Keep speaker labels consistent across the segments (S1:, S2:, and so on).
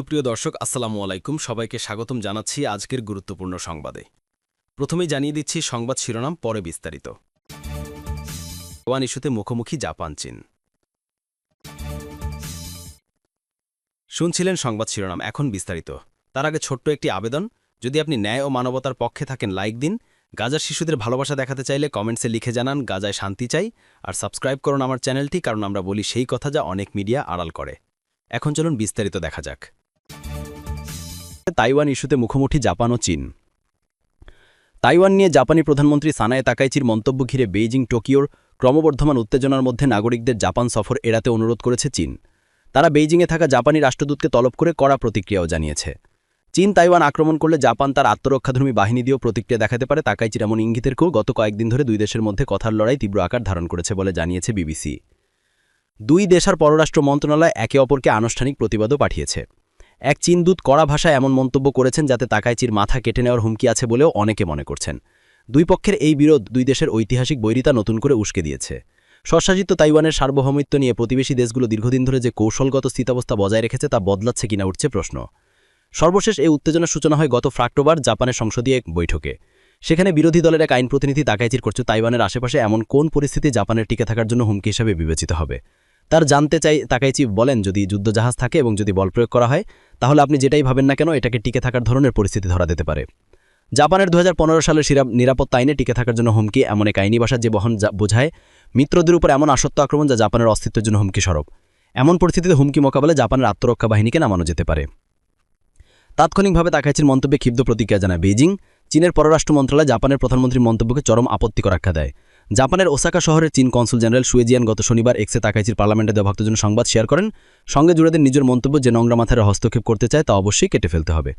S1: সুপ্রিয় দর্শক, আসসালামু আলাইকুম। সবাইকে স্বাগতম জানাচ্ছি আজকের গুরুত্বপূর্ণ সংবাদে। প্রথমেই জানিয়ে দিচ্ছি সংবাদ শিরোনাম, পরে বিস্তারিত। তাইওয়ান ইস্যুতে মুখোমুখি জাপান চীন। শুনছিলেন সংবাদ শিরোনাম, এখন বিস্তারিত। তার আগে ছোট্ট একটি আবেদন, যদি আপনি ন্যায় ও মানবতার পক্ষে থাকেন লাইক দিন, গাজার শিশুদের ভালোবাসা দেখাতে চাইলে কমেন্টসে লিখে জানান গাজায় শান্তি চাই, আর সাবস্ক্রাইব করুন আমার চ্যানেলটি, কারণ আমরা বলি সেই কথা যা অনেক মিডিয়া আড়াল করে। এখন চলুন বিস্তারিত দেখা যাক। তাইওয়ান ইস্যুতে মুখোমুখি জাপান ও চীন। তাইওয়ান নিয়ে জাপানি প্রধানমন্ত্রী সানায়ে তাকাইচির মন্তব্য ঘিরে বেইজিং টোকিওর ক্রমবর্ধমান উত্তেজনার মধ্যে নাগরিকদের জাপান সফর এড়াতে অনুরোধ করেছে চীন। তারা বেইজিংয়ে থাকা জাপানি রাষ্ট্রদূতকে তলব করে কড়া প্রতিক্রিয়াও জানিয়েছে। চীন তাইওয়ান আক্রমণ করলে জাপান তার আত্মরক্ষাধর্মী বাহিনী দিয়েও প্রতিক্রিয়া দেখাতে পারে। তাকাইচির এমন ইঙ্গিতের কেউ গত কয়েকদিন ধরে দুই দেশের মধ্যে কথার লড়াই তীব্র আকার ধারণ করেছে বলে জানিয়েছে বিবিসি। দুই দেশের পররাষ্ট্র মন্ত্রণালয় একে অপরকে আনুষ্ঠানিক প্রতিবাদও পাঠিয়েছে। এক চীন দূত কড়া ভাষায় এমন মন্তব্য করেছেন যাতে তাকাইচির মাথা কেটে নেওয়ার হুমকি আছে বলেও অনেকে মনে করছেন। দুই পক্ষের এই বিরোধ দুই দেশের ঐতিহাসিক বৈরিতা নতুন করে উস্কে দিয়েছে। স্বশাসিত তাইওয়ানের সার্বভৌমত্ব নিয়ে প্রতিবেশী দেশগুলো দীর্ঘদিন ধরে যে কৌশলগত স্থিতাবস্থা বজায় রেখেছে তা বদলাচ্ছে কিনা উঠছে প্রশ্ন। সর্বশেষ এই উত্তেজনার সূচনা হয় গত অক্টোবর জাপানের সংসদীয় এক বৈঠকে। সেখানে বিরোধী দলের এক আইন প্রতিনিধি তাকাইচির করছে তাইওয়ানের আশেপাশে এমন কোন পরিস্থিতি জাপানের টিকে থাকার জন্য হুমকি হিসাবে বিবেচিত হবে। তার জানতে চাই, তাকাইচি বলেন, যদি যুদ্ধজাহাজ থাকে এবং যদি বল প্রয়োগ করা হয়, তাহলে আপনি যেটাই ভাবেন না কেন এটাকে টিকে থাকার ধরনের পরিস্থিতি ধরা দিতে পারে। জাপানের 2015 সালের নিরাপত্তা আইনে টিকে থাকার জন্য হুমকি এমন এক আইনি ভাষা যে বোঝায় মিত্রদের উপর এমন আসত্ব আক্রমণ যা জাপানের অস্তিত্বের জন্য হুমকি স্বরূপ। এমন পরিস্থিতিতে হুমকি মোকাবেলায় জাপানের আত্মরক্ষা বাহিনীকে নামানো যেতে পারে। তাৎক্ষণিকভাবে তাকাইচির মন্তব্যে ক্ষিপ্ত প্রতিক্রিয়া জানায় বেইজিং। চীনের পররাষ্ট্র মন্ত্রণালয় জাপানের প্রধানমন্ত্রীর মন্তব্যকে চরম আপত্তিকর আখ্যা দেয়। জাপানের ওসাকা শহরের চীন কনসুল জেনারেল শুয়েজিয়ান গত শনিবার এক্সে তাকাইচির পার্লামেন্টে দেওয়া ভক্তজন সংবাদ শেয়ার করেন। সঙ্গে জুড়ে দেন নিজের মন্তব্য, যে নোংরা মাথায় হস্তক্ষেপ করতে চায় তা অবশ্যই কেটে ফেলতে হবে।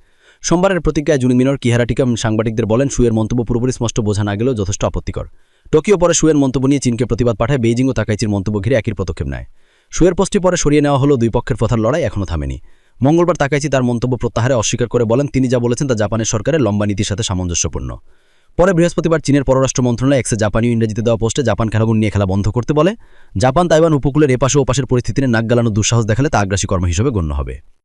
S1: সোমবারের প্রতিক্রিয়ায় জুনিমিনোর কিহারাটিকা সাংবাদিকদের বলেন, শুয়ের মন্তব্য পুরোপুরি স্পষ্ট বোঝা না গেলেও যথেষ্ট আপত্তিকর। টোকিও পরে শুয়ের মন্তব্য নিয়ে চীনকে প্রতিবাদ পাঠায়। বেইজিং ও তাকাইচির মন্তব্য ঘিরে একই পদক্ষেপ নেয়। শুয়ের পোস্টটি পরে সরিয়ে নেওয়া হলো। দুই পক্ষের কথার লড়াই এখনও থামেনি। মঙ্গলবার তাকাইচি তার মন্তব্য প্রত্যাহারে অস্বীকার করে বলেন, তিনি যা বলেছেন তা জাপানের সরকারের লম্বা নীতির সাথে সামঞ্জস্যপূর্ণ। পরে বৃহস্পতিবার চীনের পররাষ্ট্র মন্ত্রণালয় এক্সে জাপানি ও ইংরেজিতে দেওয়া পোস্টে জাপান খেলাগুন নিয়ে খেলা বন্ধ করতে বলে। জাপান তাইওয়ান উপকূলের এপাশে ওপাশের পরিস্থিতি নিয়ে নাক গালানোর দুঃসাহস দেখালে তা আগ্রাসী কর্ম হিসেবে গণ্য হবে।